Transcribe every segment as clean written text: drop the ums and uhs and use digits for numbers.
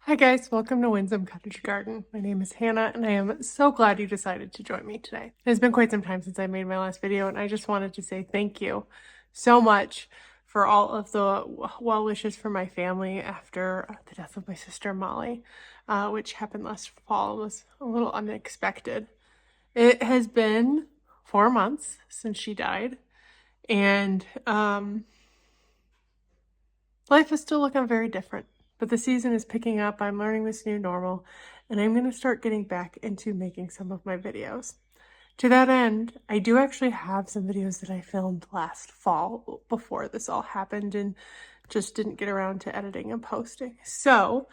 Hi guys, welcome to Windsome Cottage Garden. My name is Hannah and I am so glad you decided to join me today. It's been quite some time since I made my last video and I just wanted to say thank you so much for all of the well wishes for my family after the death of my sister Molly, which happened last fall and was a little unexpected. It has been 4 months since she died and life is still looking very different. But the season is picking up, I'm learning this new normal, and I'm going to start getting back into making some of my videos. To that end, I do actually have some videos that I filmed last fall before this all happened and just didn't get around to editing and posting. So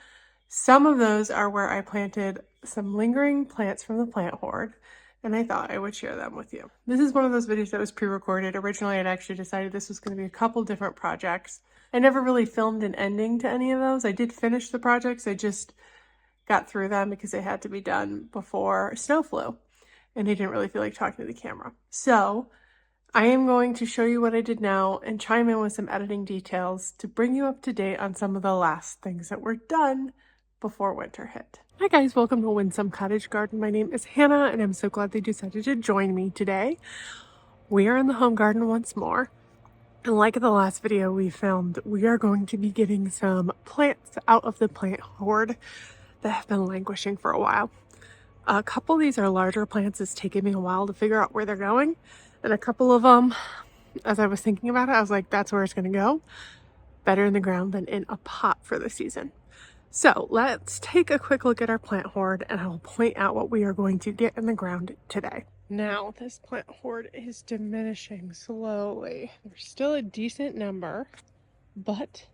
some of those are where I planted some lingering plants from the plant hoard, and I thought I would share them with you. This is one of those videos that was pre-recorded. Originally, I'd actually decided this was going to be a couple different projects. I never really filmed an ending to any of those. I did finish the projects, I just got through them because they had to be done before snow flew, and I didn't really feel like talking to the camera. So I am going to show you what I did now and chime in with some editing details to bring you up to date on some of the last things that were done before winter hit. Hi guys, welcome to Windsome Cottage Garden. My name is Hannah and I'm so glad they decided to join me today. We are in the home garden once more. And like the last video we filmed, we are going to be getting some plants out of the plant hoard that have been languishing for a while. A couple of these are larger plants. It's taken me a while to figure out where they're going. And a couple of them, as I was thinking about it, I was like, that's where it's going to go. Better in the ground than in a pot for the season. So let's take a quick look at our plant hoard and I will point out what we are going to get in the ground today. Now, this plant hoard is diminishing slowly. There's still a decent number, but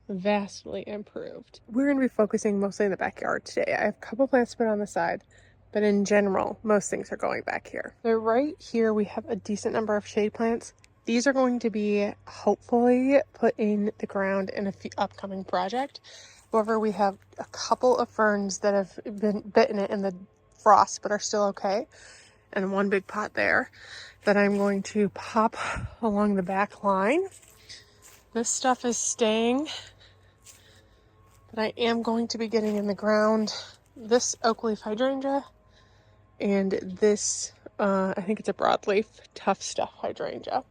vastly improved. We're going to be focusing mostly in the backyard today. I have a couple plants to put on the side, but in general, most things are going back here. So right here, we have a decent number of shade plants. These are going to be hopefully put in the ground in a upcoming project. However, we have a couple of ferns that have been bitten it in the frost, but are still okay. And one big pot there that I'm going to pop along the back line. This stuff is staying, but I am going to be getting in the ground this oak leaf hydrangea and this, I think it's a broadleaf tough stuff hydrangea.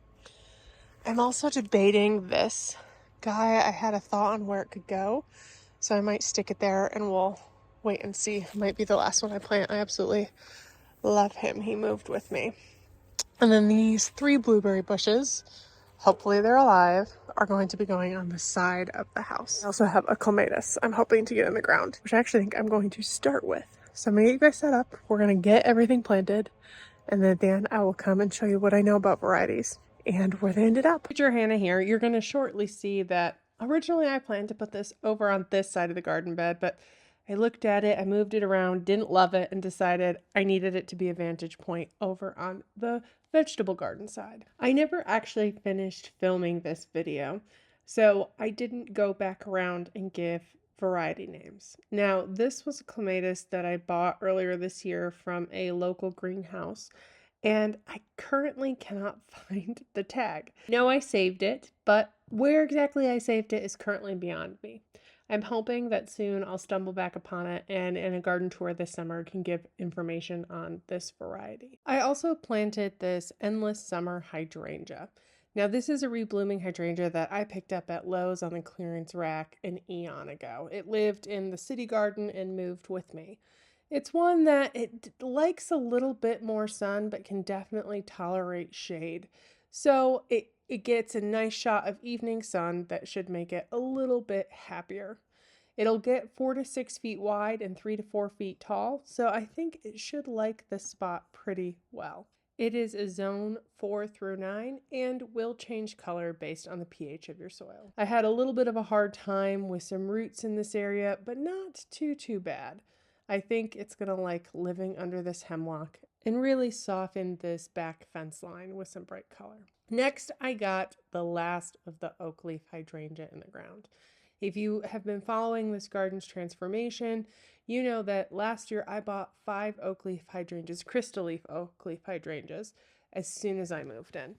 I'm also debating this guy. I had a thought on where it could go, so I might stick it there and we'll wait and see. It might be the last one I plant. I absolutely love him. He moved with me. And then these 3 blueberry bushes, hopefully they're alive, are going to be going on the side of the house. I also have a clematis I'm hoping to get in the ground, which I actually think I'm going to start with. So I'm going to get you guys set up. We're going to get everything planted, and then I will come and show you what I know about varieties and where they ended up. Teacher Hannah here. You're going to shortly see that originally I planned to put this over on this side of the garden bed, but I looked at it, I moved it around, didn't love it, and decided I needed it to be a vantage point over on the vegetable garden side. I never actually finished filming this video, so I didn't go back around and give variety names. Now, this was a clematis that I bought earlier this year from a local greenhouse, and I currently cannot find the tag. No, I saved it, but where exactly I saved it is currently beyond me. I'm hoping that soon I'll stumble back upon it and in a garden tour this summer can give information on this variety. I also planted this endless summer hydrangea. Now this is a reblooming hydrangea that I picked up at Lowe's on the clearance rack an eon ago. It lived in the city garden and moved with me. It's one that it likes a little bit more sun but can definitely tolerate shade. So it gets a nice shot of evening sun that should make it a little bit happier. It'll get 4 to 6 feet wide and 3 to 4 feet tall, so I think it should like this spot pretty well. It is a zone 4 through 9 and will change color based on the pH of your soil. I had a little bit of a hard time with some roots in this area, but not too bad. I think it's gonna like living under this hemlock and really soften this back fence line with some bright color. Next, I got the last of the oak leaf hydrangea in the ground. If you have been following this garden's transformation, you know that last year I bought 5 oak leaf hydrangeas, crystal leaf oak leaf hydrangeas, as soon as I moved in.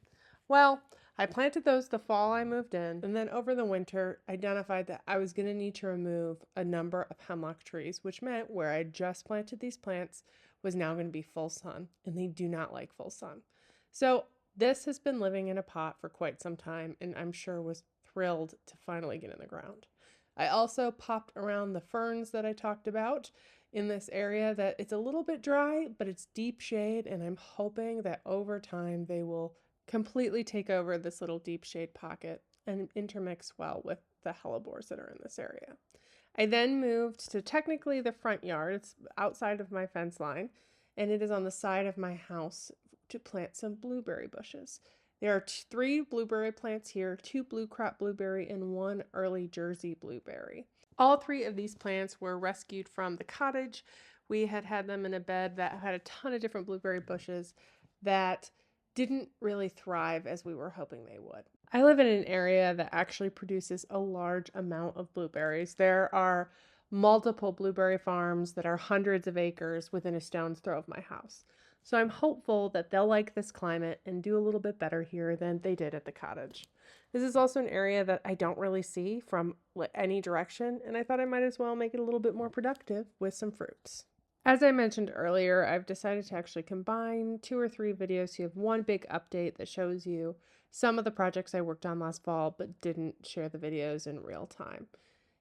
Well, I planted those the fall I moved in, and then over the winter identified that I was going to need to remove a number of hemlock trees, which meant where I just planted these plants was now going to be full sun, and they do not like full sun. So this has been living in a pot for quite some time, and I'm sure was thrilled to finally get in the ground. I also popped around the ferns that I talked about in this area that it's a little bit dry, but it's deep shade, and I'm hoping that over time they will completely take over this little deep shade pocket and intermix well with the hellebores that are in this area. I then moved to technically the front yard. It's outside of my fence line, and it is on the side of my house to plant some blueberry bushes. There are 3 blueberry plants here, 2 blue crop blueberry and 1 early Jersey blueberry. All 3 of these plants were rescued from the cottage. We had them in a bed that had a ton of different blueberry bushes that didn't really thrive as we were hoping they would. I live in an area that actually produces a large amount of blueberries. There are multiple blueberry farms that are hundreds of acres within a stone's throw of my house. So I'm hopeful that they'll like this climate and do a little bit better here than they did at the cottage. This is also an area that I don't really see from any direction, and I thought I might as well make it a little bit more productive with some fruits. As I mentioned earlier, I've decided to actually combine 2 or 3 videos so you have one big update that shows you some of the projects I worked on last fall but didn't share the videos in real time.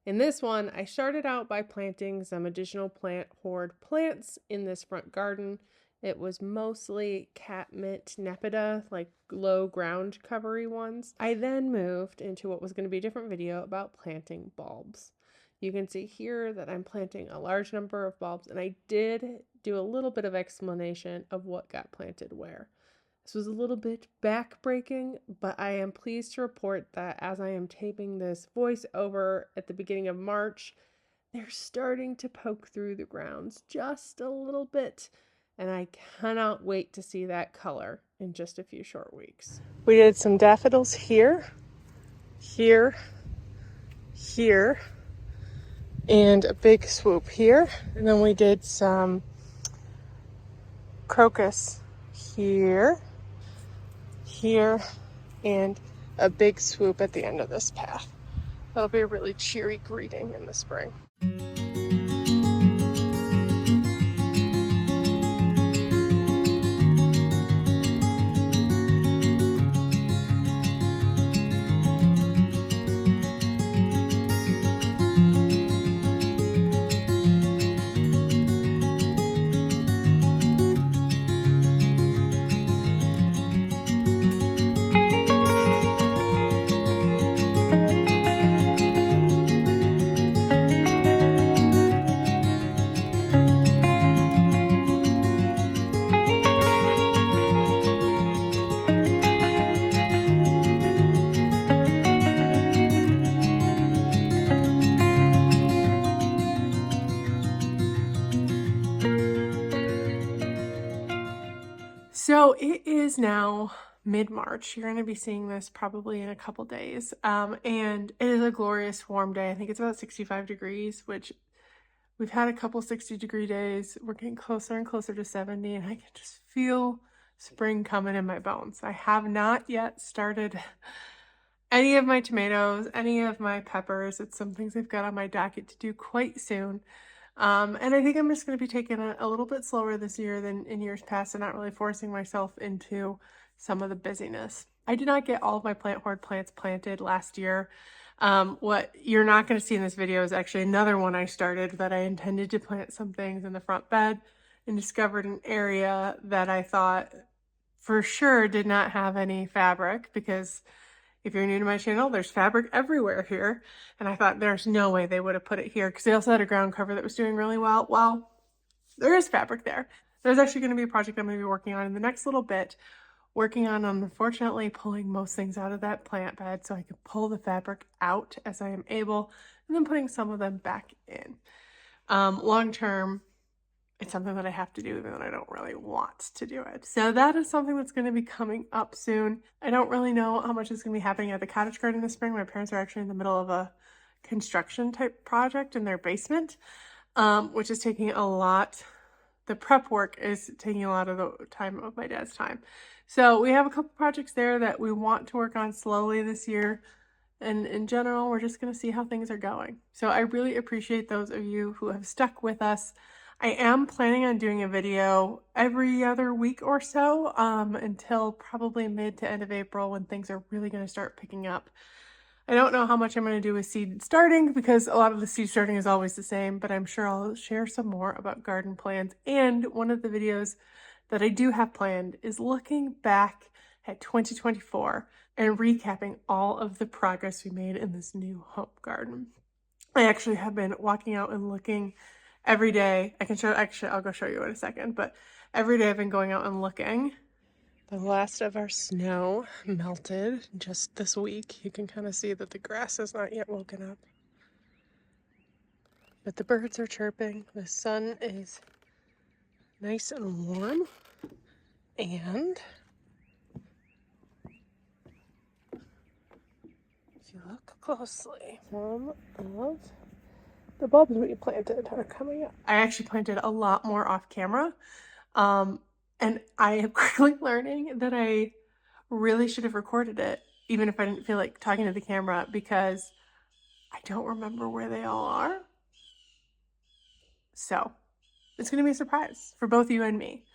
In this one, I started out by planting some additional plant horde plants in this front garden. It was mostly catmint nepeta, like low ground covery ones. I then moved into what was going to be a different video about planting bulbs. You can see here that I'm planting a large number of bulbs, and I did do a little bit of explanation of what got planted where. This was a little bit backbreaking, but I am pleased to report that as I am taping this voiceover at the beginning of March, they're starting to poke through the grounds just a little bit, and I cannot wait to see that color in just a few short weeks. We did some daffodils here, here, here, and a big swoop here, and then we did some crocus here, here, and a big swoop at the end of this path. That'll be a really cheery greeting in the spring. So it is now mid-March. You're going to be seeing this probably in a couple days. And it is a glorious warm day. I think it's about 65 degrees, which we've had a couple 60-degree days. We're getting closer and closer to 70, and I can just feel spring coming in my bones. I have not yet started any of my tomatoes, any of my peppers. It's some things I've got on my docket to do quite soon. And I think I'm just going to be taking it a little bit slower this year than in years past and not really forcing myself into some of the busyness. I did not get all of my plant horde plants planted last year. What you're not going to see in this video is actually another one I started that I intended to plant some things in the front bed and discovered an area that I thought for sure did not have any fabric, because if you're new to my channel, there's fabric everywhere here. And I thought there's no way they would have put it here because they also had a ground cover that was doing really well. Well, there is fabric there. There's actually going to be a project I'm going to be working on in the next little bit, working on, unfortunately, pulling most things out of that plant bed so I can pull the fabric out as I am able, and then putting some of them back in. Long term, it's something that I have to do even though I don't really want to do it. So that is something that's going to be coming up soon. I don't really know how much is going to be happening at the cottage garden this spring. My parents are actually in the middle of a construction type project in their basement, which is taking a lot. The prep work is taking a lot of the time of my dad's time. So we have a couple projects there that we want to work on slowly this year. And in general, we're just going to see how things are going. So I really appreciate those of you who have stuck with us. I am planning on doing a video every other week or so until probably mid to end of April when things are really going to start picking up. I don't know how much I'm going to do with seed starting because a lot of the seed starting is always the same, but I'm sure I'll share some more about garden plans. And one of the videos that I do have planned is looking back at 2024 and recapping all of the progress we made in this new home garden. I actually have been walking out and looking every day. I can show, actually, I'll go show you in a second, but every day I've been going out and looking. The last of our snow melted just this week. You can kind of see that the grass has not yet woken up. But the birds are chirping. The sun is nice and warm. And if you look closely, some of the bulbs we planted are coming up. I actually planted a lot more off camera. And I am quickly learning that I really should have recorded it, even if I didn't feel like talking to the camera, because I don't remember where they all are. So it's going to be a surprise for both you and me.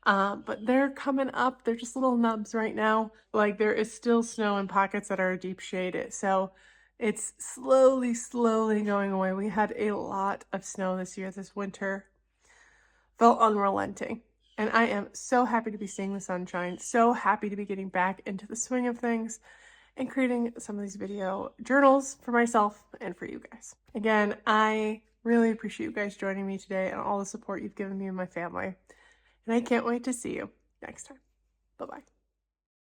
But they're coming up. They're just little nubs right now. Like there is still snow in pockets that are deep shaded. So it's slowly going away. We had a lot of snow this year, this winter. Felt unrelenting. And I am so happy to be seeing the sunshine, so happy to be getting back into the swing of things and creating some of these video journals for myself and for you guys. Again, I really appreciate you guys joining me today and all the support you've given me and my family. And I can't wait to see you next time. Bye-bye.